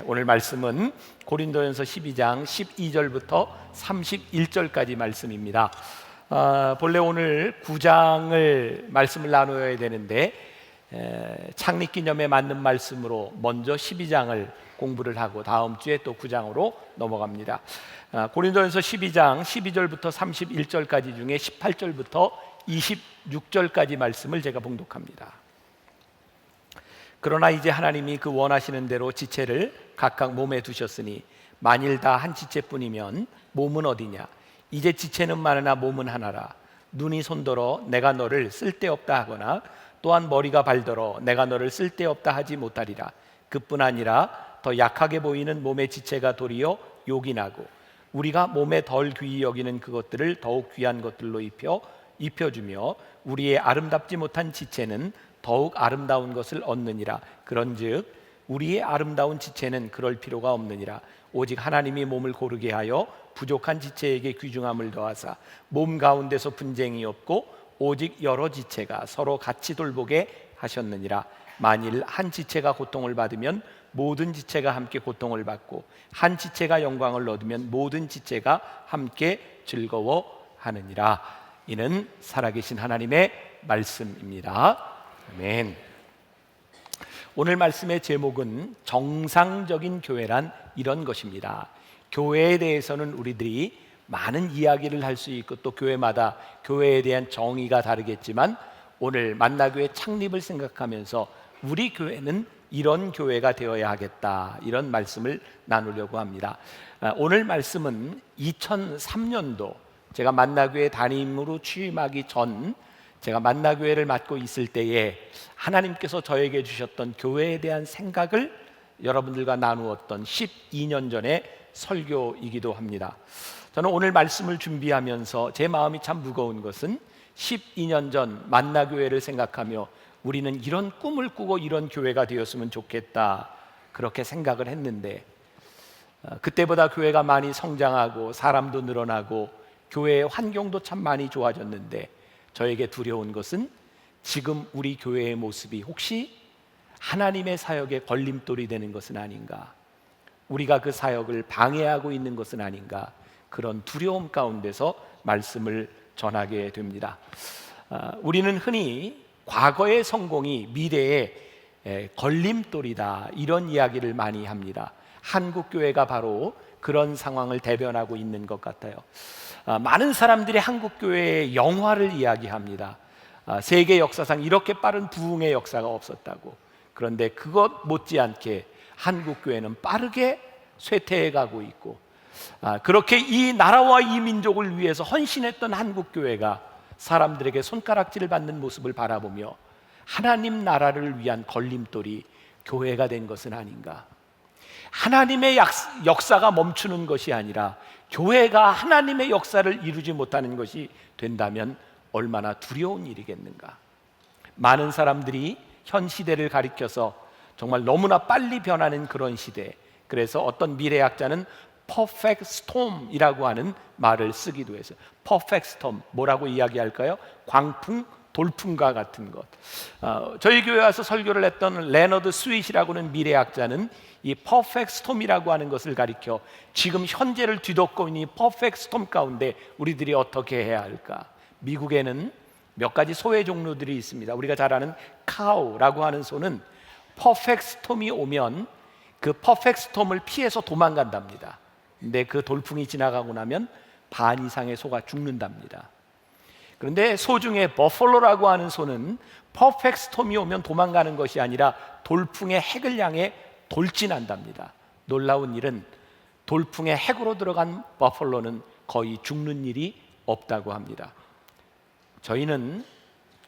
오늘 말씀은 고린도전서 12장 12절부터 31절까지 말씀입니다. 본래 오늘 9장을 말씀을 나누어야 되는데 창립기념에 맞는 말씀으로 먼저 12장을 공부를 하고 다음 주에 또 9장으로 넘어갑니다. 고린도전서 12장 12절부터 31절까지 중에 18절부터 26절까지 말씀을 제가 봉독합니다. 그러나 이제 하나님이 그 원하시는 대로 지체를 각각 몸에 두셨으니 만일 다 한 지체뿐이면 몸은 어디냐? 이제 지체는 많으나 몸은 하나라. 눈이 손더러 내가 너를 쓸데없다 하거나 또한 머리가 발더러 내가 너를 쓸데없다 하지 못하리라. 그뿐 아니라 더 약하게 보이는 몸의 지체가 도리어 욕이 나고 우리가 몸에 덜 귀히 여기는 그것들을 더욱 귀한 것들로 입혀주며 우리의 아름답지 못한 지체는 더욱 아름다운 것을 얻느니라. 그런즉 우리의 아름다운 지체는 그럴 필요가 없느니라. 오직 하나님이 몸을 고르게 하여 부족한 지체에게 귀중함을 더하사 몸 가운데서 분쟁이 없고 오직 여러 지체가 서로 같이 돌보게 하셨느니라. 만일 한 지체가 고통을 받으면 모든 지체가 함께 고통을 받고 한 지체가 영광을 얻으면 모든 지체가 함께 즐거워하느니라. 이는 살아계신 하나님의 말씀입니다. 아멘. 오늘 말씀의 제목은 정상적인 교회란 이런 것입니다. 교회에 대해서는 우리들이 많은 이야기를 할 수 있고 또 교회마다 교회에 대한 정의가 다르겠지만 오늘 만나교회 창립을 생각하면서 우리 교회는 이런 교회가 되어야 하겠다, 이런 말씀을 나누려고 합니다. 오늘 말씀은 2003년도 제가 만나교회 담임으로 취임하기 전 제가 만나교회를 맡고 있을 때에 하나님께서 저에게 주셨던 교회에 대한 생각을 여러분들과 나누었던 12년 전의 설교이기도 합니다. 저는 오늘 말씀을 준비하면서 제 마음이 참 무거운 것은 12년 전 만나교회를 생각하며 우리는 이런 꿈을 꾸고 이런 교회가 되었으면 좋겠다, 그렇게 생각을 했는데 그때보다 교회가 많이 성장하고 사람도 늘어나고 교회의 환경도 참 많이 좋아졌는데 저에게 두려운 것은 지금 우리 교회의 모습이 혹시 하나님의 사역에 걸림돌이 되는 것은 아닌가, 우리가 그 사역을 방해하고 있는 것은 아닌가, 그런 두려움 가운데서 말씀을 전하게 됩니다. 우리는 흔히 과거의 성공이 미래의 걸림돌이다, 이런 이야기를 많이 합니다. 한국교회가 바로 그런 상황을 대변하고 있는 것 같아요. 많은 사람들이 한국교회의 영화를 이야기합니다. 세계 역사상 이렇게 빠른 부흥의 역사가 없었다고. 그런데 그것 못지않게 한국교회는 빠르게 쇠퇴해가고 있고 그렇게 이 나라와 이 민족을 위해서 헌신했던 한국교회가 사람들에게 손가락질을 받는 모습을 바라보며 하나님 나라를 위한 걸림돌이 교회가 된 것은 아닌가. 하나님의 역사가 멈추는 것이 아니라 교회가 하나님의 역사를 이루지 못하는 것이 된다면 얼마나 두려운 일이겠는가. 많은 사람들이 현 시대를 가리켜서 정말 너무나 빨리 변하는 그런 시대, 그래서 어떤 미래학자는 perfect storm이라고 하는 말을 쓰기도 해서 perfect storm, 뭐라고 이야기할까요? 광풍, 돌풍과 같은 것. 저희 교회 와서 설교를 했던 레너드 스윗이라고 하는 미래학자는 이 퍼펙트 스톰이라고 하는 것을 가리켜 지금 현재를 뒤덮고 있는 이 퍼펙트 스톰 가운데 우리들이 어떻게 해야 할까? 미국에는 몇 가지 소의 종류들이 있습니다. 우리가 잘 아는 카우라고 하는 소는 퍼펙트 스톰이 오면 그 퍼펙트 스톰을 피해서 도망간답니다. 근데 그 돌풍이 지나가고 나면 반 이상의 소가 죽는답니다. 그런데 소 중에 버펄로라고 하는 소는 퍼펙트 스톰이 오면 도망가는 것이 아니라 돌풍의 핵을 향해 돌진한답니다. 놀라운 일은 돌풍의 핵으로 들어간 버펄로는 거의 죽는 일이 없다고 합니다. 저희는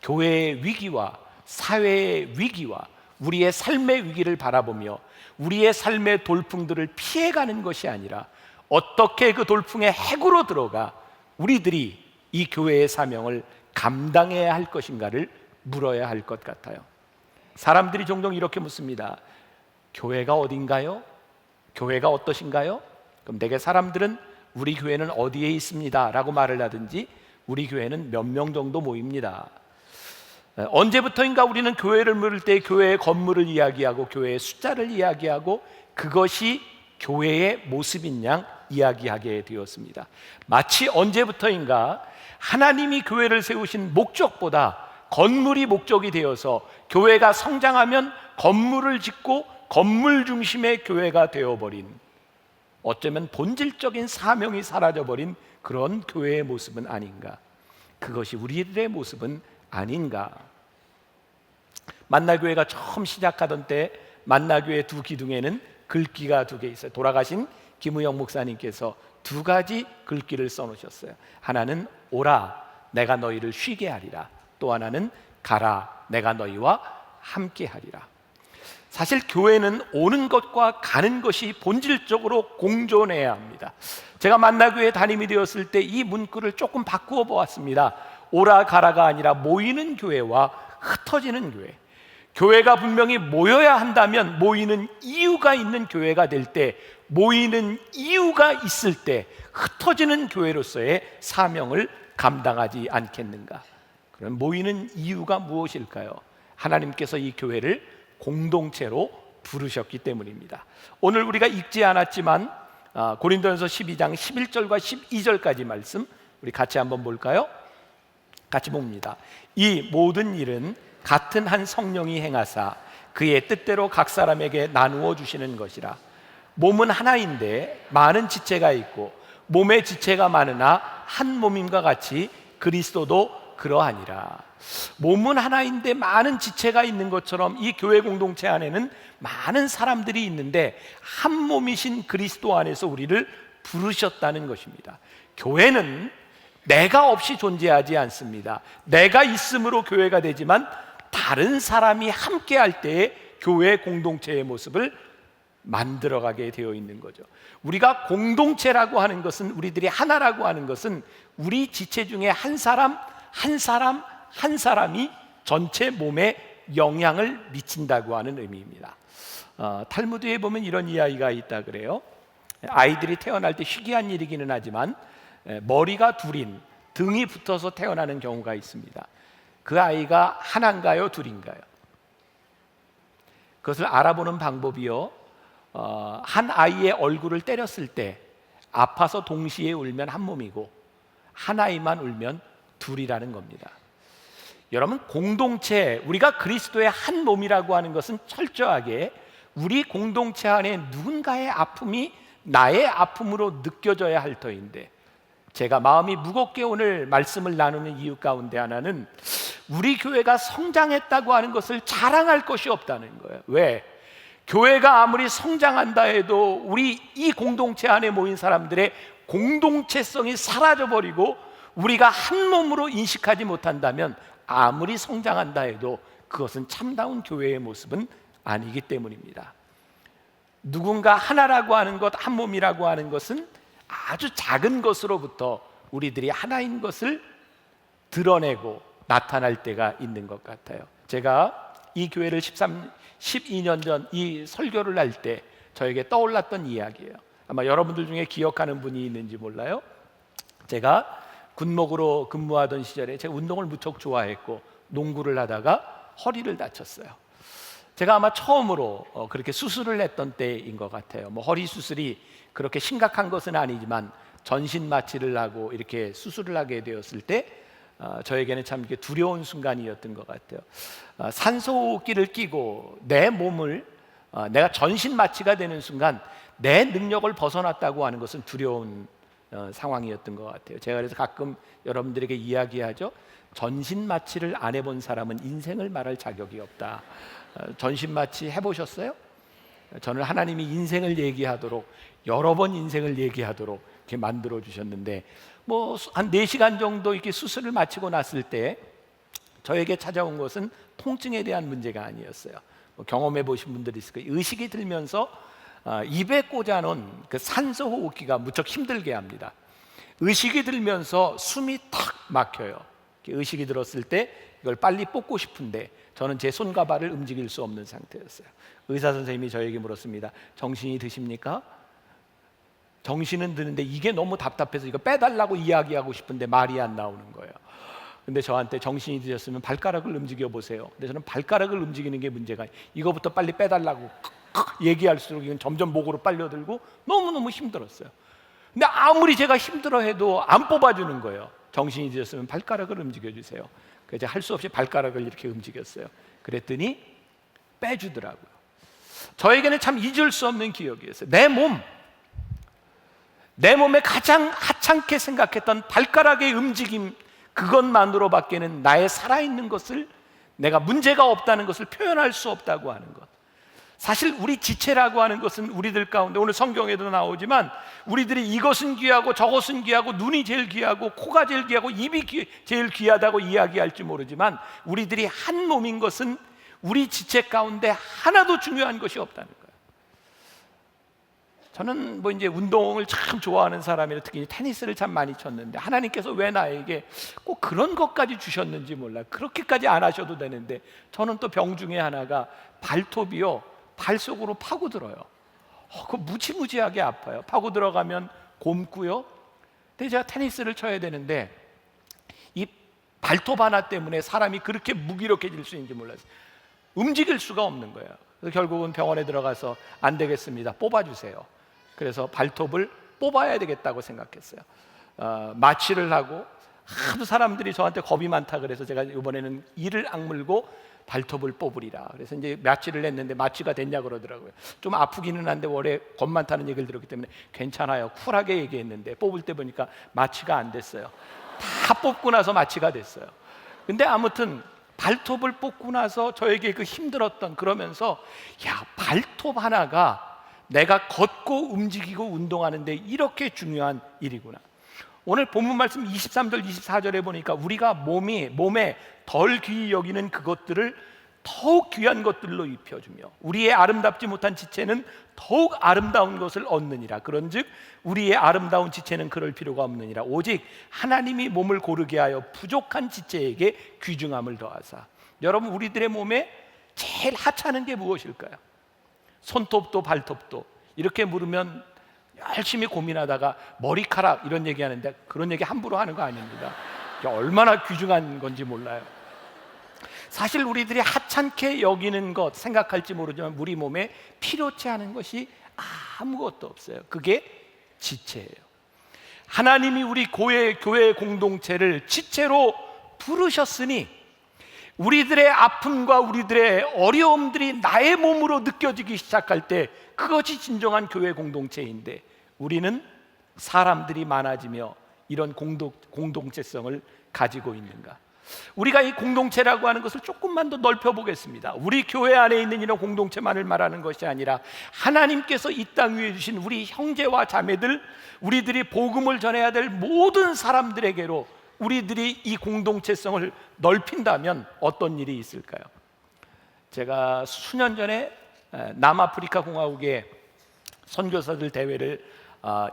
교회의 위기와 사회의 위기와 우리의 삶의 위기를 바라보며 우리의 삶의 돌풍들을 피해가는 것이 아니라 어떻게 그 돌풍의 핵으로 들어가 우리들이 이 교회의 사명을 감당해야 할 것인가를 물어야 할 것 같아요. 사람들이 종종 이렇게 묻습니다. 교회가 어딘가요? 교회가 어떠신가요? 그럼 대개 사람들은 우리 교회는 어디에 있습니다 라고 말을 하든지 우리 교회는 몇 명 정도 모입니다. 언제부터인가 우리는 교회를 물을 때 교회의 건물을 이야기하고 교회의 숫자를 이야기하고 그것이 교회의 모습인 양 이야기하게 되었습니다. 마치 언제부터인가 하나님이 교회를 세우신 목적보다 건물이 목적이 되어서 교회가 성장하면 건물을 짓고 건물 중심의 교회가 되어버린, 어쩌면 본질적인 사명이 사라져버린 그런 교회의 모습은 아닌가, 그것이 우리들의 모습은 아닌가. 만나교회가 처음 시작하던 때 만나교회 두 기둥에는 글귀가 두 개 있어요. 돌아가신 김우영 목사님께서 두 가지 글귀를 써놓으셨어요. 하나는 오라 내가 너희를 쉬게 하리라, 또 하나는 가라 내가 너희와 함께 하리라. 사실 교회는 오는 것과 가는 것이 본질적으로 공존해야 합니다. 제가 만나교회 담임이 되었을 때 이 문구를 조금 바꾸어 보았습니다. 오라 가라가 아니라 모이는 교회와 흩어지는 교회. 교회가 분명히 모여야 한다면 모이는 이유가 있는 교회가 될 때, 모이는 이유가 있을 때 흩어지는 교회로서의 사명을 감당하지 않겠는가. 그럼 모이는 이유가 무엇일까요? 하나님께서 이 교회를 공동체로 부르셨기 때문입니다. 오늘 우리가 읽지 않았지만 고린도전서 12장 11절과 12절까지 말씀 우리 같이 한번 볼까요? 같이 봅니다. 이 모든 일은 같은 한 성령이 행하사 그의 뜻대로 각 사람에게 나누어 주시는 것이라. 몸은 하나인데 많은 지체가 있고 몸의 지체가 많으나 한 몸임과 같이 그리스도도 그러하니라. 몸은 하나인데 많은 지체가 있는 것처럼 이 교회 공동체 안에는 많은 사람들이 있는데 한 몸이신 그리스도 안에서 우리를 부르셨다는 것입니다. 교회는 내가 없이 존재하지 않습니다. 내가 있음으로 교회가 되지만 다른 사람이 함께 할 때에 교회 공동체의 모습을 만들어가게 되어 있는 거죠. 우리가 공동체라고 하는 것은, 우리들이 하나라고 하는 것은 우리 지체 중에 한 사람 한 사람이 전체 몸에 영향을 미친다고 하는 의미입니다. 탈무드에 보면 이런 이야기가 있다 그래요. 아이들이 태어날 때 희귀한 일이기는 하지만 머리가 둘인, 등이 붙어서 태어나는 경우가 있습니다. 그 아이가 하나인가요, 둘인가요? 그것을 알아보는 방법이요, 한 아이의 얼굴을 때렸을 때 아파서 동시에 울면 한 몸이고 한 아이만 울면 둘이라는 겁니다. 여러분, 공동체, 우리가 그리스도의 한 몸이라고 하는 것은 철저하게 우리 공동체 안에 누군가의 아픔이 나의 아픔으로 느껴져야 할 터인데, 제가 마음이 무겁게 오늘 말씀을 나누는 이유 가운데 하나는 우리 교회가 성장했다고 하는 것을 자랑할 것이 없다는 거예요. 왜? 교회가 아무리 성장한다 해도 우리 이 공동체 안에 모인 사람들의 공동체성이 사라져버리고 우리가 한 몸으로 인식하지 못한다면 아무리 성장한다 해도 그것은 참다운 교회의 모습은 아니기 때문입니다. 누군가 하나라고 하는 것, 한 몸이라고 하는 것은 아주 작은 것으로부터 우리들이 하나인 것을 드러내고 나타날 때가 있는 것 같아요. 제가 이 교회를 12년 전 이 설교를 할 때 저에게 떠올랐던 이야기예요. 아마 여러분들 중에 기억하는 분이 있는지 몰라요. 제가 군목으로 근무하던 시절에 제가 운동을 무척 좋아했고 농구를 하다가 허리를 다쳤어요. 제가 아마 처음으로 그렇게 수술을 했던 때인 것 같아요. 허리 수술이 그렇게 심각한 것은 아니지만 전신 마취를 하고 이렇게 수술을 하게 되었을 때 저에게는 참 이렇게 두려운 순간이었던 것 같아요. 산소호흡기를 끼고 내 몸을 내가 전신 마취가 되는 순간 내 능력을 벗어났다고 하는 것은 두려운 상황이었던 것 같아요. 제가 그래서 가끔 여러분들에게 이야기하죠. 전신 마취를 안 해본 사람은 인생을 말할 자격이 없다. 전신 마취 해보셨어요? 저는 하나님이 인생을 얘기하도록, 여러 번 인생을 얘기하도록 이렇게 만들어 주셨는데 한 4시간 정도 이렇게 수술을 마치고 났을 때 저에게 찾아온 것은 통증에 대한 문제가 아니었어요. 경험해 보신 분들이 있을 거예요. 의식이 들면서 입에 꽂아놓은 그 산소호흡기가 무척 힘들게 합니다. 의식이 들면서 숨이 탁 막혀요. 의식이 들었을 때 이걸 빨리 뽑고 싶은데 저는 제 손과 발을 움직일 수 없는 상태였어요. 의사 선생님이 저에게 물었습니다. 정신이 드십니까? 정신은 드는데 이게 너무 답답해서 이거 빼달라고 이야기하고 싶은데 말이 안 나오는 거예요. 근데 저한테 정신이 드셨으면 발가락을 움직여 보세요. 근데 저는 발가락을 움직이는 게 문제가 아니에요. 이거부터 빨리 빼달라고 얘기할수록 이건 점점 목으로 빨려들고 너무너무 힘들었어요. 근데 아무리 제가 힘들어해도 안 뽑아주는 거예요. 정신이 드셨으면 발가락을 움직여주세요. 그래서 제가 할 수 없이 발가락을 이렇게 움직였어요. 그랬더니 빼주더라고요. 저에게는 참 잊을 수 없는 기억이었어요. 내 몸에 가장 하찮게 생각했던 발가락의 움직임, 그것만으로밖에는 나의 살아있는 것을, 내가 문제가 없다는 것을 표현할 수 없다고 하는 것. 사실 우리 지체라고 하는 것은 우리들 가운데, 오늘 성경에도 나오지만 우리들이 이것은 귀하고 저것은 귀하고, 눈이 제일 귀하고 코가 제일 귀하고 입이 제일 귀하다고 이야기할지 모르지만, 우리들이 한 몸인 것은 우리 지체 가운데 하나도 중요한 것이 없다는 거예요. 저는 뭐 이제 운동을 참 좋아하는 사람이라 특히 테니스를 참 많이 쳤는데, 하나님께서 왜 나에게 꼭 그런 것까지 주셨는지 몰라요. 그렇게까지 안 하셔도 되는데, 저는 또 병 중에 하나가 발톱이요, 발 속으로 파고들어요. 그거 무지무지하게 아파요. 파고 들어가면 곪고요. 근데 제가 테니스를 쳐야 되는데 이 발톱 하나 때문에 사람이 그렇게 무기력해질 수 있는지 몰랐어요. 움직일 수가 없는 거예요. 그래서 결국은 병원에 들어가서 안 되겠습니다, 뽑아주세요. 그래서 발톱을 뽑아야 되겠다고 생각했어요. 마취를 하고, 하도 사람들이 저한테 겁이 많다 그래서 제가 이번에는 이를 악물고 발톱을 뽑으리라. 그래서 이제 마취를 했는데 마취가 됐냐 그러더라고요. 좀 아프기는 한데 원래 겁 많다는 얘기를 들었기 때문에 괜찮아요, 쿨하게 얘기했는데, 뽑을 때 보니까 마취가 안 됐어요. 다 뽑고 나서 마취가 됐어요. 근데 아무튼 발톱을 뽑고 나서 저에게 그 힘들었던, 그러면서 야, 발톱 하나가 내가 걷고 움직이고 운동하는데 이렇게 중요한 일이구나. 오늘 본문 말씀 23절 24절에 보니까 우리가 몸에 덜 귀히 여기는 그것들을 더욱 귀한 것들로 입혀주며, 우리의 아름답지 못한 지체는 더욱 아름다운 것을 얻느니라. 그런즉 우리의 아름다운 지체는 그럴 필요가 없느니라. 오직 하나님이 몸을 고르게 하여 부족한 지체에게 귀중함을 더하사. 여러분, 우리들의 몸에 제일 하찮은 게 무엇일까요? 손톱도 발톱도. 이렇게 물으면 열심히 고민하다가 머리카락 이런 얘기하는데, 그런 얘기 함부로 하는 거 아닙니다. 얼마나 귀중한 건지 몰라요. 사실 우리들이 하찮게 여기는 것, 생각할지 모르지만 우리 몸에 필요치 않은 것이 아무것도 없어요. 그게 지체예요. 하나님이 우리 교회 공동체를 지체로 부르셨으니, 우리들의 아픔과 우리들의 어려움들이 나의 몸으로 느껴지기 시작할 때 그것이 진정한 교회 공동체인데, 우리는 사람들이 많아지며 이런 공동체성을 가지고 있는가? 우리가 이 공동체라고 하는 것을 조금만 더 넓혀보겠습니다. 우리 교회 안에 있는 이런 공동체만을 말하는 것이 아니라, 하나님께서 이 땅 위에 주신 우리 형제와 자매들, 우리들이 복음을 전해야 될 모든 사람들에게로 우리들이 이 공동체성을 넓힌다면 어떤 일이 있을까요? 제가 수년 전에 남아프리카 공화국에 선교사들 대회를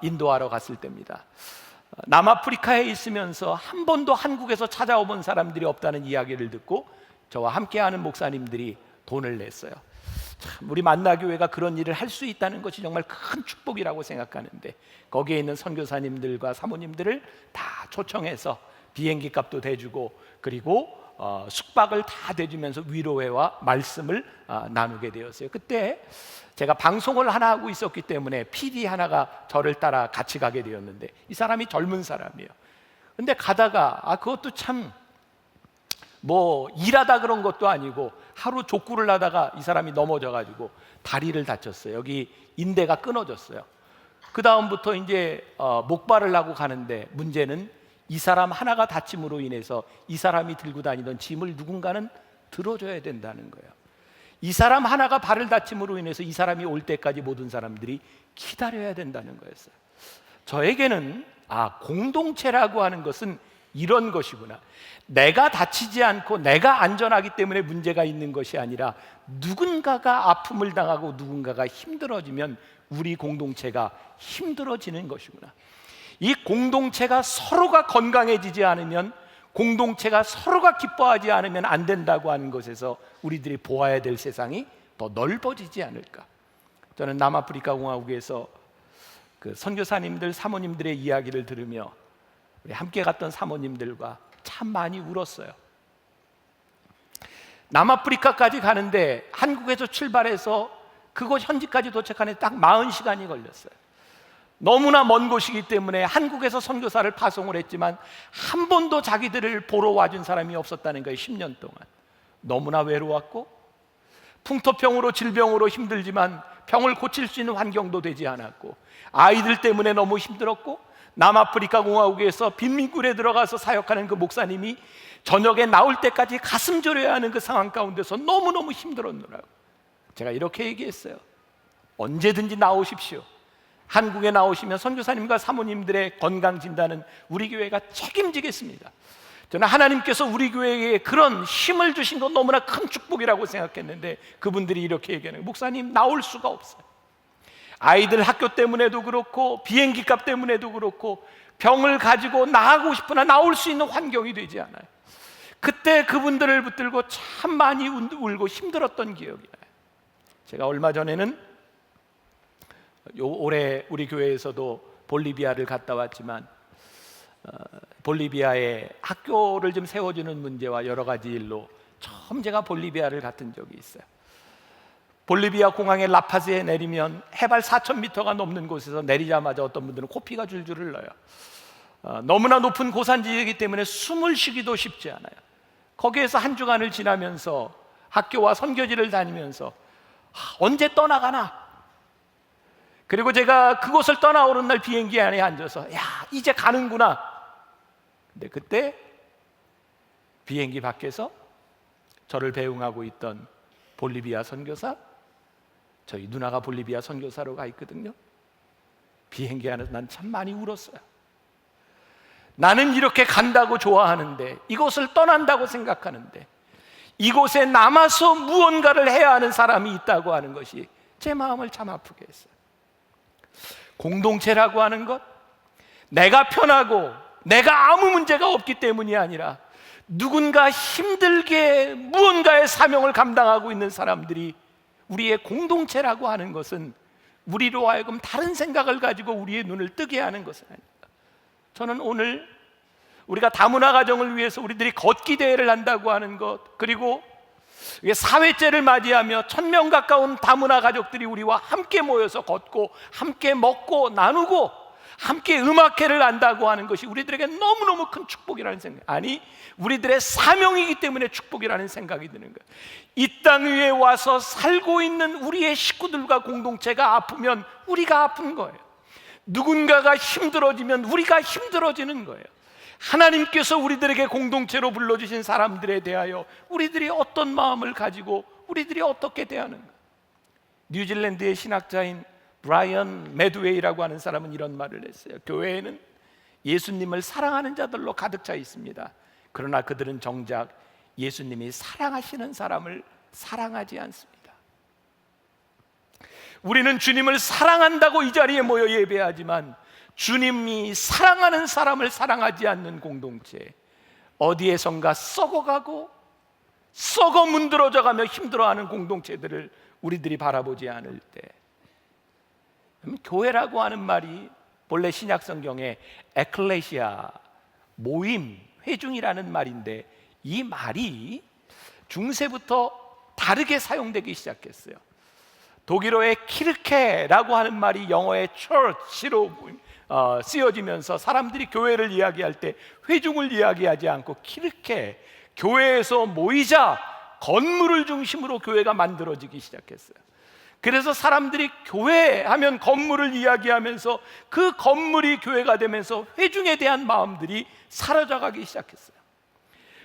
인도하러 갔을 때입니다. 남아프리카에 있으면서 한 번도 한국에서 찾아와 본 사람들이 없다는 이야기를 듣고 저와 함께하는 목사님들이 돈을 냈어요. 참, 우리 만나교회가 그런 일을 할 수 있다는 것이 정말 큰 축복이라고 생각하는데, 거기에 있는 선교사님들과 사모님들을 다 초청해서 비행기 값도 대주고, 그리고 숙박을 다 대주면서 위로회와 말씀을 나누게 되었어요. 그때 제가 방송을 하나 하고 있었기 때문에 PD 하나가 저를 따라 같이 가게 되었는데, 이 사람이 젊은 사람이에요. 근데 가다가 그것도 참 뭐 일하다 그런 것도 아니고, 하루 족구를 하다가 이 사람이 넘어져가지고 다리를 다쳤어요. 여기 인대가 끊어졌어요. 그 다음부터 이제 목발을 하고 가는데, 문제는 이 사람 하나가 다침으로 인해서 이 사람이 들고 다니던 짐을 누군가는 들어줘야 된다는 거예요. 이 사람 하나가 발을 다침으로 인해서 이 사람이 올 때까지 모든 사람들이 기다려야 된다는 거였어요. 저에게는 공동체라고 하는 것은 이런 것이구나. 내가 다치지 않고 내가 안전하기 때문에 문제가 있는 것이 아니라, 누군가가 아픔을 당하고 누군가가 힘들어지면 우리 공동체가 힘들어지는 것이구나. 이 공동체가 서로가 건강해지지 않으면, 공동체가 서로가 기뻐하지 않으면 안 된다고 하는 것에서 우리들이 보아야 될 세상이 더 넓어지지 않을까. 저는 남아프리카 공화국에서 그 선교사님들, 사모님들의 이야기를 들으며 우리 함께 갔던 사모님들과 참 많이 울었어요. 남아프리카까지 가는데 한국에서 출발해서 그곳 현지까지 도착하는데 딱 40시간이 걸렸어요. 너무나 먼 곳이기 때문에 한국에서 선교사를 파송을 했지만 한 번도 자기들을 보러 와준 사람이 없었다는 거예요. 10년 동안 너무나 외로웠고, 풍토병으로 질병으로 힘들지만 병을 고칠 수 있는 환경도 되지 않았고, 아이들 때문에 너무 힘들었고, 남아프리카 공화국에서 빈민굴에 들어가서 사역하는 그 목사님이 저녁에 나올 때까지 가슴 졸여야 하는 그 상황 가운데서 너무너무 힘들었노라고. 제가 이렇게 얘기했어요. 언제든지 나오십시오. 한국에 나오시면 선교사님과 사모님들의 건강 진단은 우리 교회가 책임지겠습니다. 저는 하나님께서 우리 교회에 그런 힘을 주신 건 너무나 큰 축복이라고 생각했는데, 그분들이 이렇게 얘기하는 거예요. 목사님, 나올 수가 없어요. 아이들 학교 때문에도 그렇고 비행기 값 때문에도 그렇고 병을 가지고 나가고 싶으나 나올 수 있는 환경이 되지 않아요. 그때 그분들을 붙들고 참 많이 울고 힘들었던 기억이 나요. 제가 얼마 전에는 올해 우리 교회에서도 볼리비아를 갔다 왔지만, 볼리비아에 학교를 좀 세워주는 문제와 여러 가지 일로 처음 제가 볼리비아를 갔던 적이 있어요. 볼리비아 공항의 라파즈에 내리면 해발 4,000m가 넘는 곳에서 내리자마자 어떤 분들은 코피가 줄줄 흘러요. 너무나 높은 고산지이기 때문에 숨을 쉬기도 쉽지 않아요. 거기에서 한 주간을 지나면서 학교와 선교지를 다니면서 언제 떠나가나. 그리고 제가 그곳을 떠나오는 날 비행기 안에 앉아서 야, 이제 가는구나. 근데 그때 비행기 밖에서 저를 배웅하고 있던 볼리비아 선교사, 저희 누나가 볼리비아 선교사로 가 있거든요. 비행기 안에서 난 참 많이 울었어요. 나는 이렇게 간다고 좋아하는데, 이곳을 떠난다고 생각하는데, 이곳에 남아서 무언가를 해야 하는 사람이 있다고 하는 것이 제 마음을 참 아프게 했어요. 공동체라고 하는 것, 내가 편하고 내가 아무 문제가 없기 때문이 아니라 누군가 힘들게 무언가의 사명을 감당하고 있는 사람들이 우리의 공동체라고 하는 것은 우리로 하여금 다른 생각을 가지고 우리의 눈을 뜨게 하는 것은 아닙니다. 저는 오늘 우리가 다문화 가정을 위해서 우리들이 걷기 대회를 한다고 하는 것, 그리고 사회째를 맞이하며 1,000명 가까운 다문화 가족들이 우리와 함께 모여서 걷고 함께 먹고 나누고 함께 음악회를 한다고 하는 것이 우리들에게 너무너무 큰 축복이라는 생각, 아니 우리들의 사명이기 때문에 축복이라는 생각이 드는 거예요. 이 땅 위에 와서 살고 있는 우리의 식구들과 공동체가 아프면 우리가 아픈 거예요. 누군가가 힘들어지면 우리가 힘들어지는 거예요. 하나님께서 우리들에게 공동체로 불러주신 사람들에 대하여 우리들이 어떤 마음을 가지고 우리들이 어떻게 대하는가. 뉴질랜드의 신학자인 브라이언 매드웨이라고 하는 사람은 이런 말을 했어요. 교회에는 예수님을 사랑하는 자들로 가득 차 있습니다. 그러나 그들은 정작 예수님이 사랑하시는 사람을 사랑하지 않습니다. 우리는 주님을 사랑한다고 이 자리에 모여 예배하지만 주님이 사랑하는 사람을 사랑하지 않는 공동체, 어디에선가 썩어가고 썩어 문드러져가며 힘들어하는 공동체들을 우리들이 바라보지 않을 때, 교회라고 하는 말이 본래 신약 성경에 에클레시아, 모임, 회중이라는 말인데 이 말이 중세부터 다르게 사용되기 시작했어요. 독일어의 키르케라고 하는 말이 영어의 church로 쓰여지면서 사람들이 교회를 이야기할 때 회중을 이야기하지 않고 키르케, 교회에서 모이자, 건물을 중심으로 교회가 만들어지기 시작했어요. 그래서 사람들이 교회 하면 건물을 이야기하면서 그 건물이 교회가 되면서 회중에 대한 마음들이 사라져가기 시작했어요.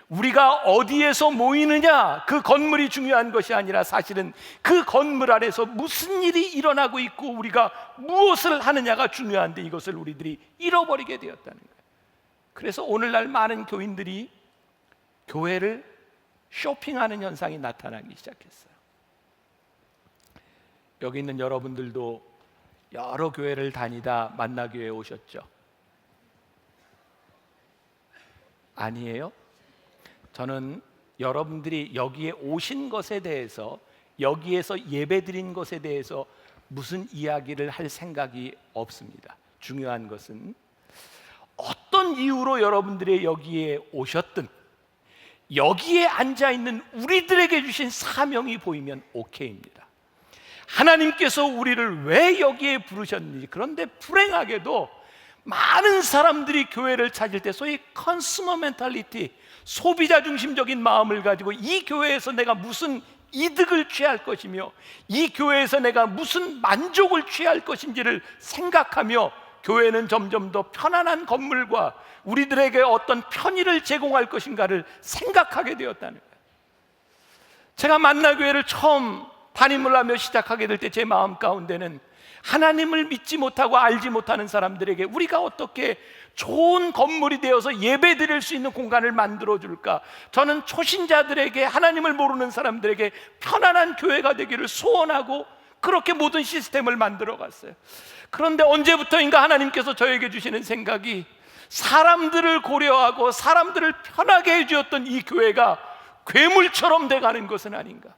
우리가 어디에서 모이느냐, 그 건물이 중요한 것이 아니라 사실은 그 건물 안에서 무슨 일이 일어나고 있고 우리가 무엇을 하느냐가 중요한데 이것을 우리들이 잃어버리게 되었다는 거예요. 그래서 오늘날 많은 교인들이 교회를 쇼핑하는 현상이 나타나기 시작했어요. 여기 있는 여러분들도 여러 교회를 다니다 만나교회에 오셨죠? 아니에요? 저는 여러분들이 여기에 오신 것에 대해서, 여기에서 예배드린 것에 대해서 무슨 이야기를 할 생각이 없습니다. 중요한 것은 어떤 이유로 여러분들이 여기에 오셨든 여기에 앉아있는 우리들에게 주신 사명이 보이면 오케이입니다. 하나님께서 우리를 왜 여기에 부르셨는지. 그런데 불행하게도 많은 사람들이 교회를 찾을 때 소위 컨슈머 멘탈리티, 소비자 중심적인 마음을 가지고 이 교회에서 내가 무슨 이득을 취할 것이며 이 교회에서 내가 무슨 만족을 취할 것인지를 생각하며 교회는 점점 더 편안한 건물과 우리들에게 어떤 편의를 제공할 것인가를 생각하게 되었다는 거예요. 제가 만나교회를 처음 담임을 하며 시작하게 될 때 제 마음 가운데는 하나님을 믿지 못하고 알지 못하는 사람들에게 우리가 어떻게 좋은 건물이 되어서 예배 드릴 수 있는 공간을 만들어 줄까? 저는 초신자들에게, 하나님을 모르는 사람들에게 편안한 교회가 되기를 소원하고 그렇게 모든 시스템을 만들어 갔어요. 그런데 언제부터인가 하나님께서 저에게 주시는 생각이, 사람들을 고려하고 사람들을 편하게 해주었던 이 교회가 괴물처럼 돼가는 것은 아닌가.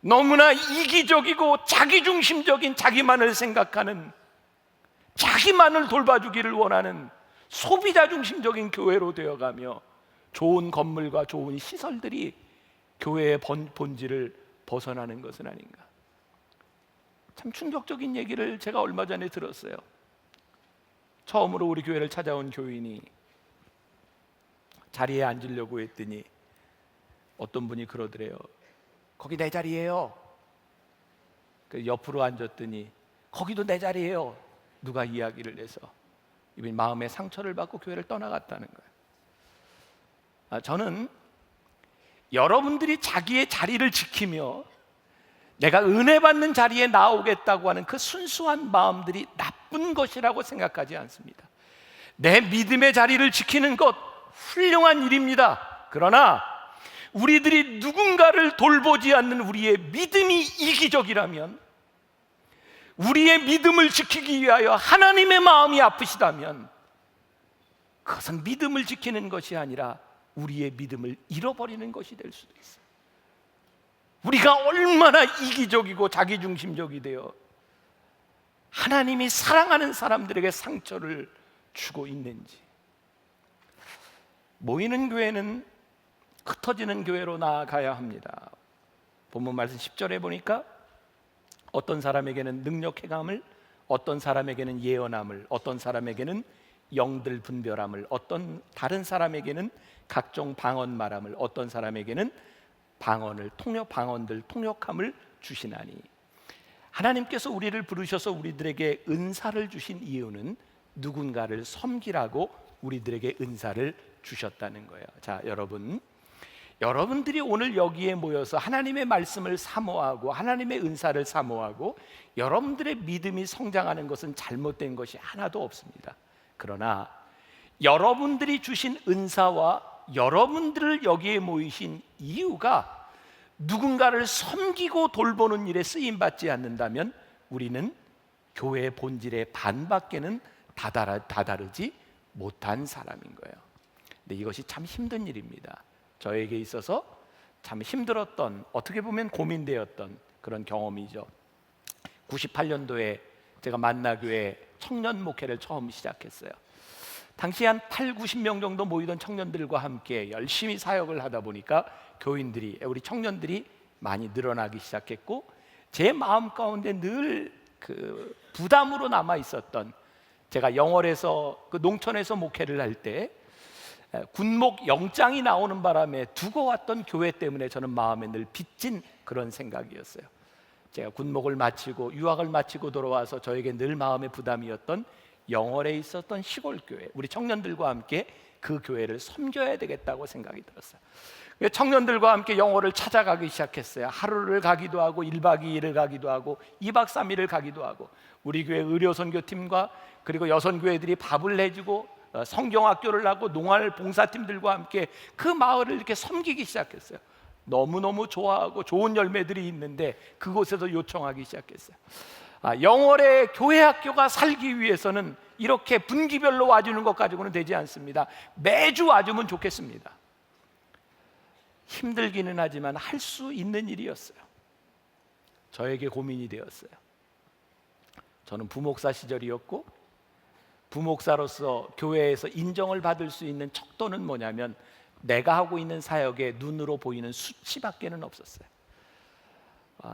너무나 이기적이고 자기중심적인, 자기만을 생각하는, 자기만을 돌봐주기를 원하는 소비자 중심적인 교회로 되어가며 좋은 건물과 좋은 시설들이 교회의 본질을 벗어나는 것은 아닌가. 참 충격적인 얘기를 제가 얼마 전에 들었어요. 처음으로 우리 교회를 찾아온 교인이 자리에 앉으려고 했더니 어떤 분이 그러더래요. 거기 내 자리예요. 그 옆으로 앉았더니 거기도 내 자리예요. 누가 이야기를 해서 이분이 마음의 상처를 받고 교회를 떠나갔다는 거예요. 저는 여러분들이 자기의 자리를 지키며 내가 은혜 받는 자리에 나오겠다고 하는 그 순수한 마음들이 나쁜 것이라고 생각하지 않습니다. 내 믿음의 자리를 지키는 것 훌륭한 일입니다. 그러나 우리들이 누군가를 돌보지 않는 우리의 믿음이 이기적이라면, 우리의 믿음을 지키기 위하여 하나님의 마음이 아프시다면 그것은 믿음을 지키는 것이 아니라 우리의 믿음을 잃어버리는 것이 될 수도 있어요. 우리가 얼마나 이기적이고 자기중심적이 되어 하나님이 사랑하는 사람들에게 상처를 주고 있는지. 모이는 교회는 흩어지는 교회로 나아가야 합니다. 본문 말씀 10절에 보니까 어떤 사람에게는 능력 행함을, 어떤 사람에게는 예언함을, 어떤 사람에게는 영들 분별함을, 어떤 다른 사람에게는 각종 방언 말함을, 어떤 사람에게는 방언들 통역함을 주시나니. 하나님께서 우리를 부르셔서 우리들에게 은사를 주신 이유는 누군가를 섬기라고 우리들에게 은사를 주셨다는 거예요. 자, 여러분들이 오늘 여기에 모여서 하나님의 말씀을 사모하고 하나님의 은사를 사모하고 여러분들의 믿음이 성장하는 것은 잘못된 것이 하나도 없습니다. 그러나 여러분들이 주신 은사와 여러분들을 여기에 모이신 이유가 누군가를 섬기고 돌보는 일에 쓰임받지 않는다면 우리는 교회의 본질의 반밖에는 다다르지 못한 사람인 거예요. 근데 이것이 참 힘든 일입니다. 저에게 있어서 참 힘들었던, 어떻게 보면 고민되었던 그런 경험이죠. 98년도에 제가 만나교회 청년 목회를 처음 시작했어요. 당시 한 8, 90명 정도 모이던 청년들과 함께 열심히 사역을 하다 보니까 교인들이, 우리 청년들이 많이 늘어나기 시작했고, 제 마음 가운데 늘 그 부담으로 남아 있었던, 제가 영월에서 그 농촌에서 목회를 할 때 군목 영장이 나오는 바람에 두고 왔던 교회 때문에 저는 마음에 늘 빚진 그런 생각이었어요. 제가 군목을 마치고 유학을 마치고 돌아와서 저에게 늘 마음의 부담이었던 영월에 있었던 시골교회, 우리 청년들과 함께 그 교회를 섬겨야 되겠다고 생각이 들었어요. 청년들과 함께 영월을 찾아가기 시작했어요. 하루를 가기도 하고 1박 2일을 가기도 하고 2박 3일을 가기도 하고, 우리 교회 의료선교팀과 그리고 여선교회들이 밥을 내주고 성경학교를 하고 농활 봉사팀들과 함께 그 마을을 이렇게 섬기기 시작했어요. 너무너무 좋아하고 좋은 열매들이 있는데 그곳에서 요청하기 시작했어요. 영월의 교회 학교가 살기 위해서는 이렇게 분기별로 와주는 것 가지고는 되지 않습니다. 매주 와주면 좋겠습니다. 힘들기는 하지만 할 수 있는 일이었어요. 저에게 고민이 되었어요. 저는 부목사 시절이었고, 부목사로서 교회에서 인정을 받을 수 있는 척도는 뭐냐면 내가 하고 있는 사역에 눈으로 보이는 수치밖에는 없었어요.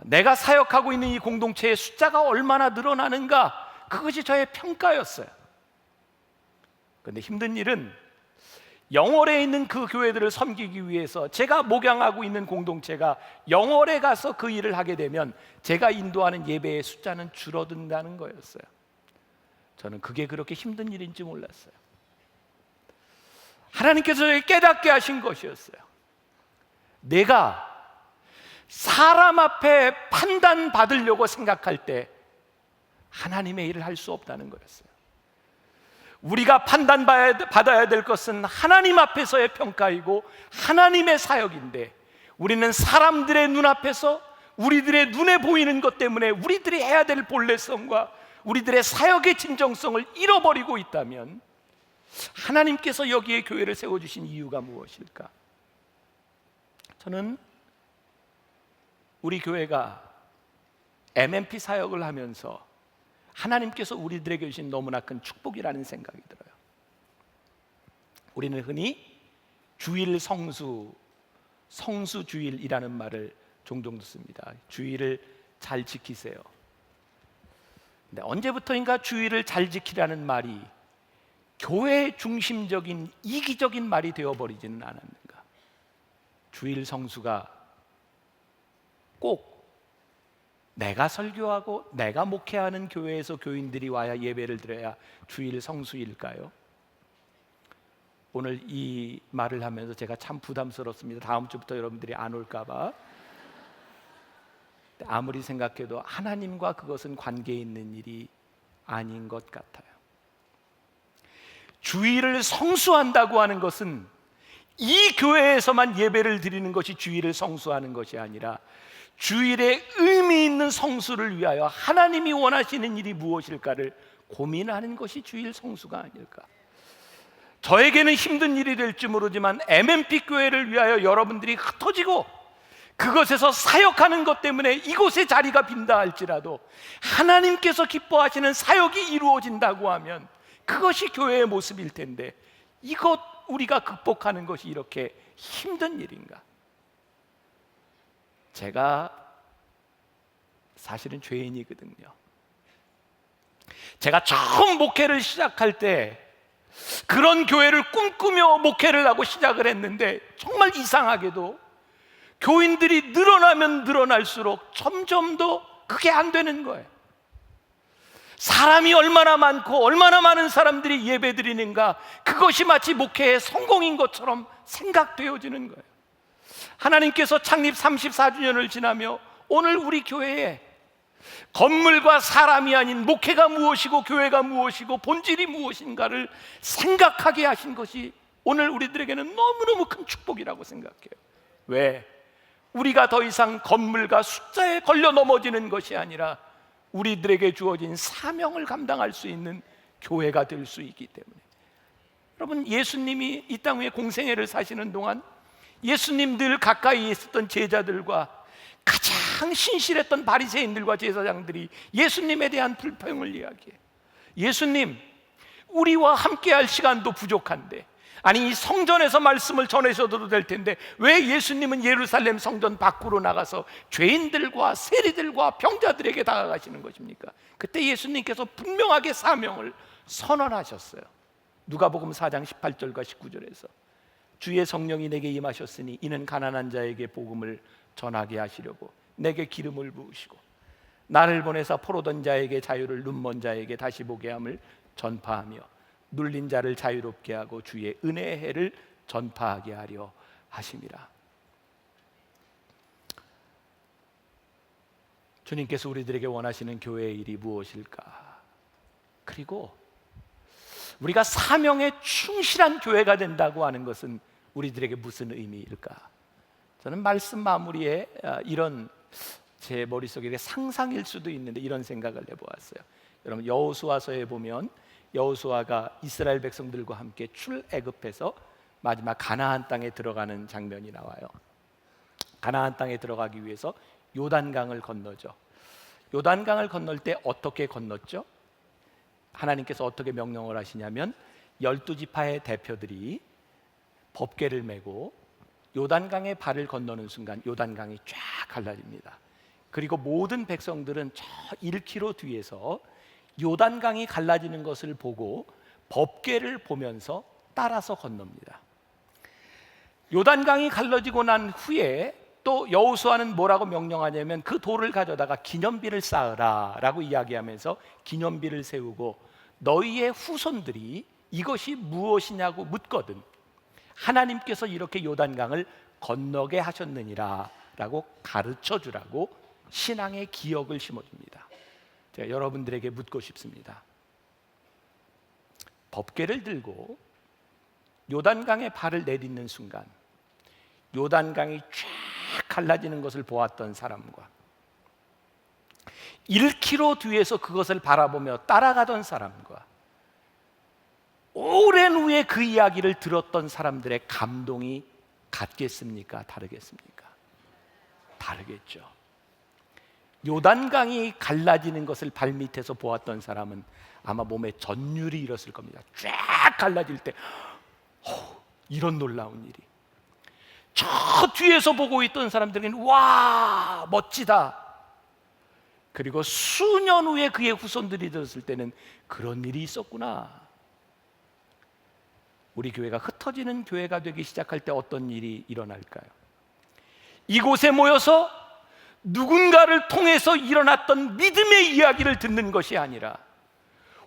내가 사역하고 있는 이 공동체의 숫자가 얼마나 늘어나는가, 그것이 저의 평가였어요. 그런데 힘든 일은 영월에 있는 그 교회들을 섬기기 위해서 제가 목양하고 있는 공동체가 영월에 가서 그 일을 하게 되면 제가 인도하는 예배의 숫자는 줄어든다는 거였어요. 저는 그게 그렇게 힘든 일인지 몰랐어요. 하나님께서 저에게 깨닫게 하신 것이었어요. 내가 사람 앞에 판단받으려고 생각할 때 하나님의 일을 할 수 없다는 거였어요. 우리가 판단받아야 될 것은 하나님 앞에서의 평가이고 하나님의 사역인데, 우리는 사람들의 눈앞에서 우리들의 눈에 보이는 것 때문에 우리들이 해야 될 본래성과 우리들의 사역의 진정성을 잃어버리고 있다면 하나님께서 여기에 교회를 세워주신 이유가 무엇일까? 저는 우리 교회가 MMP 사역을 하면서 하나님께서 우리들에게 주신 너무나 큰 축복이라는 생각이 들어요. 우리는 흔히 주일 성수주일이라는 말을 종종 듣습니다. 주일을 잘 지키세요. 근데 언제부터인가 주일을 잘 지키라는 말이 교회 중심적인 이기적인 말이 되어버리지는 않았는가? 주일 성수가 꼭 내가 설교하고 내가 목회하는 교회에서 교인들이 와야 예배를 드려야 주일 성수일까요? 오늘 이 말을 하면서 제가 참 부담스럽습니다. 다음 주부터 여러분들이 안 올까 봐. 아무리 생각해도 하나님과 그것은 관계 있는 일이 아닌 것 같아요. 주일을 성수한다고 하는 것은 이 교회에서만 예배를 드리는 것이 주일을 성수하는 것이 아니라 주일의 의미 있는 성수를 위하여 하나님이 원하시는 일이 무엇일까를 고민하는 것이 주일 성수가 아닐까. 저에게는 힘든 일이 될지 모르지만 MMP 교회를 위하여 여러분들이 흩어지고 그것에서 사역하는 것 때문에 이곳에 자리가 빈다 할지라도 하나님께서 기뻐하시는 사역이 이루어진다고 하면 그것이 교회의 모습일 텐데, 이것 우리가 극복하는 것이 이렇게 힘든 일인가? 제가 사실은 죄인이거든요. 제가 처음 목회를 시작할 때 그런 교회를 꿈꾸며 목회를 하고 시작을 했는데, 정말 이상하게도 교인들이 늘어나면 늘어날수록 점점 더 그게 안 되는 거예요. 사람이 얼마나 많고 얼마나 많은 사람들이 예배드리는가, 그것이 마치 목회의 성공인 것처럼 생각되어지는 거예요. 하나님께서 창립 34주년을 지나며 오늘 우리 교회에 건물과 사람이 아닌 목회가 무엇이고 교회가 무엇이고 본질이 무엇인가를 생각하게 하신 것이 오늘 우리들에게는 너무너무 큰 축복이라고 생각해요. 왜? 우리가 더 이상 건물과 숫자에 걸려 넘어지는 것이 아니라 우리들에게 주어진 사명을 감당할 수 있는 교회가 될 수 있기 때문에. 여러분, 예수님이 이 땅 위에 공생애를 사시는 동안 예수님 늘 가까이 있었던 제자들과 가장 신실했던 바리새인들과 제사장들이 예수님에 대한 불평을 이야기해요. 예수님, 우리와 함께할 시간도 부족한데, 아니 이 성전에서 말씀을 전하셔도 될 텐데 왜 예수님은 예루살렘 성전 밖으로 나가서 죄인들과 세리들과 병자들에게 다가가시는 것입니까? 그때 예수님께서 분명하게 사명을 선언하셨어요. 누가복음 4장 18절과 19절에서 주의 성령이 내게 임하셨으니 이는 가난한 자에게 복음을 전하게 하시려고 내게 기름을 부으시고 나를 보내사 포로된 자에게 자유를, 눈먼 자에게 다시 보게 함을 전파하며 눌린 자를 자유롭게 하고 주의 은혜의 해를 전파하게 하려 하심이라. 주님께서 우리들에게 원하시는 교회의 일이 무엇일까? 그리고 우리가 사명에 충실한 교회가 된다고 하는 것은 우리들에게 무슨 의미일까? 저는 말씀 마무리에 이런 제 머릿속에 상상일 수도 있는데 이런 생각을 해보았어요. 여러분, 여호수아서에 보면 여호수아가 이스라엘 백성들과 함께 출애굽해서 마지막 가나안 땅에 들어가는 장면이 나와요. 가나안 땅에 들어가기 위해서 요단강을 건너죠. 요단강을 건널 때 어떻게 건넜죠? 하나님께서 어떻게 명령을 하시냐면 12지파의 대표들이 법궤를 메고 요단강에 발을 건너는 순간 요단강이 쫙 갈라집니다. 그리고 모든 백성들은 저 1km 뒤에서 요단강이 갈라지는 것을 보고 법궤를 보면서 따라서 건넙니다. 요단강이 갈라지고 난 후에 또 여호수아는 뭐라고 명령하냐면 그 돌을 가져다가 기념비를 쌓으라 라고 이야기하면서 기념비를 세우고 너희의 후손들이 이것이 무엇이냐고 묻거든 하나님께서 이렇게 요단강을 건너게 하셨느니라 라고 가르쳐 주라고 신앙의 기억을 심어줍니다. 제가 여러분들에게 묻고 싶습니다. 법궤를 들고 요단강에 발을 내딛는 순간 요단강이 쫙 갈라지는 것을 보았던 사람과 1km 뒤에서 그것을 바라보며 따라가던 사람과 오랜 후에 그 이야기를 들었던 사람들의 감동이 같겠습니까? 다르겠습니까? 다르겠죠. 요단강이 갈라지는 것을 발밑에서 보았던 사람은 아마 몸에 전율이 일었을 겁니다. 쫙 갈라질 때 이런 놀라운 일이. 저 뒤에서 보고 있던 사람들에게는 와 멋지다. 그리고 수년 후에 그의 후손들이 들었을 때는 그런 일이 있었구나. 우리 교회가 흩어지는 교회가 되기 시작할 때 어떤 일이 일어날까요? 이곳에 모여서 누군가를 통해서 일어났던 믿음의 이야기를 듣는 것이 아니라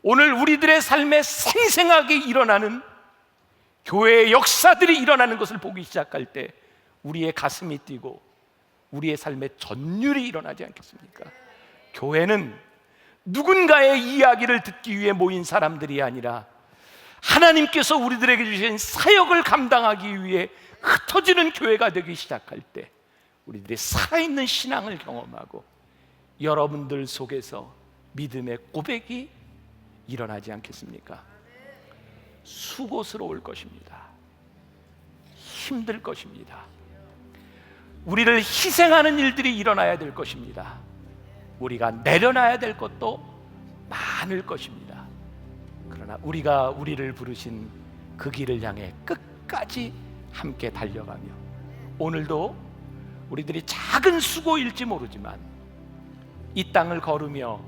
오늘 우리들의 삶에 생생하게 일어나는 교회의 역사들이 일어나는 것을 보기 시작할 때 우리의 가슴이 뛰고 우리의 삶에 전율이 일어나지 않겠습니까? 교회는 누군가의 이야기를 듣기 위해 모인 사람들이 아니라 하나님께서 우리들에게 주신 사역을 감당하기 위해 흩어지는 교회가 되기 시작할 때 우리들의 살아있는 신앙을 경험하고 여러분들 속에서 믿음의 고백이 일어나지 않겠습니까? 수고스러울 것입니다. 힘들 것입니다. 우리를 희생하는 일들이 일어나야 될 것입니다. 우리가 내려놔야 될 것도 많을 것입니다. 그러나 우리가 우리를 부르신 그 길을 향해 끝까지 함께 달려가며 오늘도 우리들이 작은 수고일지 모르지만 이 땅을 걸으며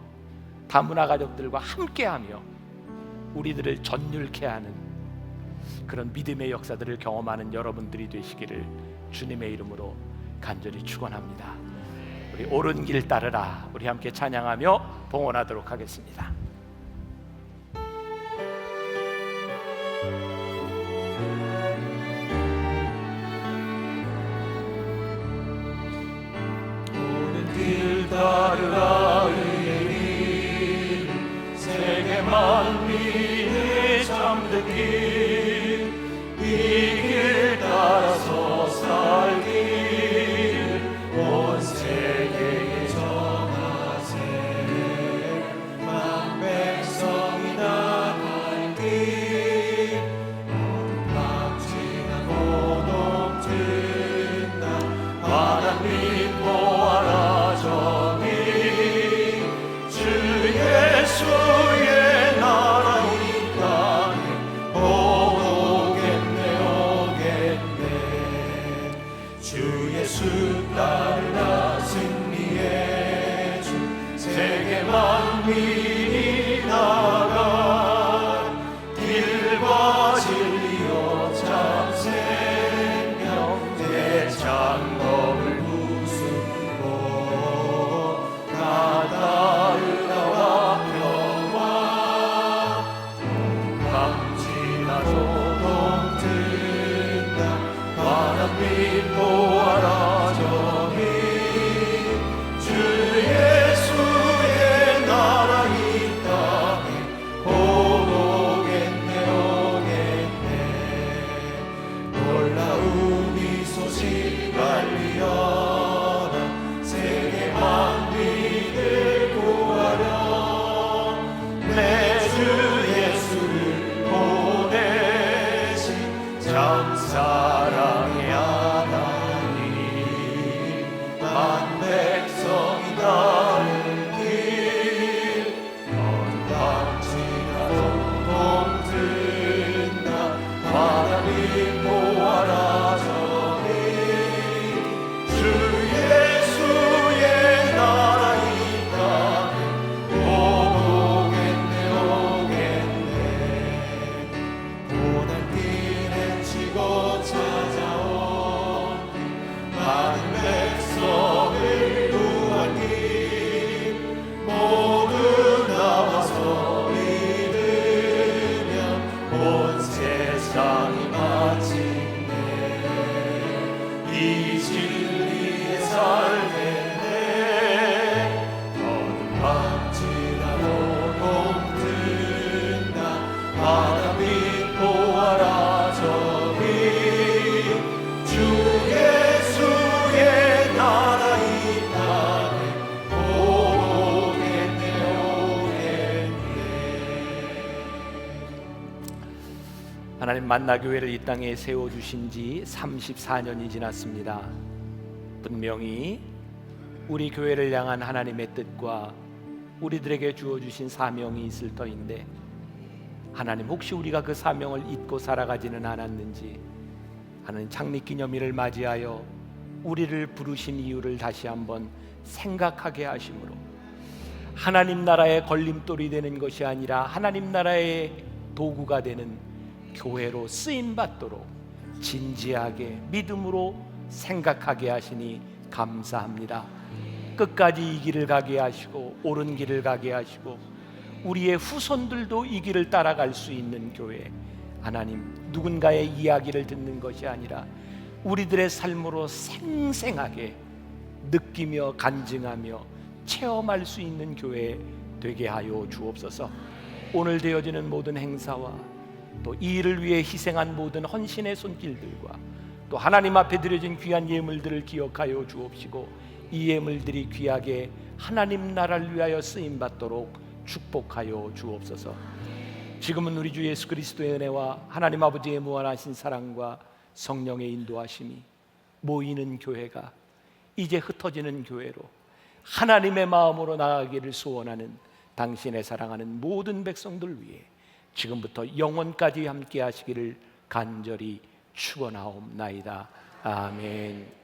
다문화 가족들과 함께하며 우리들을 전율케 하는 그런 믿음의 역사들을 경험하는 여러분들이 되시기를 주님의 이름으로 간절히 축원합니다. 우리 옳은 길 따르라. 우리 함께 찬양하며 봉헌하도록 하겠습니다. 옳은 길 따르라 의의 길 세계 만민의 잠든 길 이 길 따라서 살길 온 세계에 전하세 만 백성이 나갈 길 어둠 지나 고동 든다 하나님 보아라 저기 주 예수의 나라 이 땅에 오겠네 하나님 만나교회를 이 땅에 세워주신 지 34년이 지났습니다. 분명히 우리 교회를 향한 하나님의 뜻과 우리들에게 주어주신 사명이 있을 터인데, 하나님 혹시 우리가 그 사명을 잊고 살아가지는 않았는지 하나님 창립기념일을 맞이하여 우리를 부르신 이유를 다시 한번 생각하게 하심으로, 하나님 나라의 걸림돌이 되는 것이 아니라 하나님 나라의 도구가 되는 교회로 쓰임받도록 진지하게 믿음으로 생각하게 하시니 감사합니다. 끝까지 이 길을 가게 하시고 옳은 길을 가게 하시고 우리의 후손들도 이 길을 따라갈 수 있는 교회, 하나님 누군가의 이야기를 듣는 것이 아니라 우리들의 삶으로 생생하게 느끼며 간증하며 체험할 수 있는 교회 되게 하여 주옵소서. 오늘 되어지는 모든 행사와 또 이 일을 위해 희생한 모든 헌신의 손길들과 또 하나님 앞에 드려진 귀한 예물들을 기억하여 주옵시고, 이 예물들이 귀하게 하나님 나라를 위하여 쓰임받도록 축복하여 주옵소서. 지금은 우리 주 예수 그리스도의 은혜와 하나님 아버지의 무한하신 사랑과 성령의 인도하심이 모이는 교회가 이제 흩어지는 교회로 하나님의 마음으로 나아가기를 소원하는 당신의 사랑하는 모든 백성들 위해 지금부터 영원까지 함께 하시기를 간절히 축원하옵나이다. 아멘.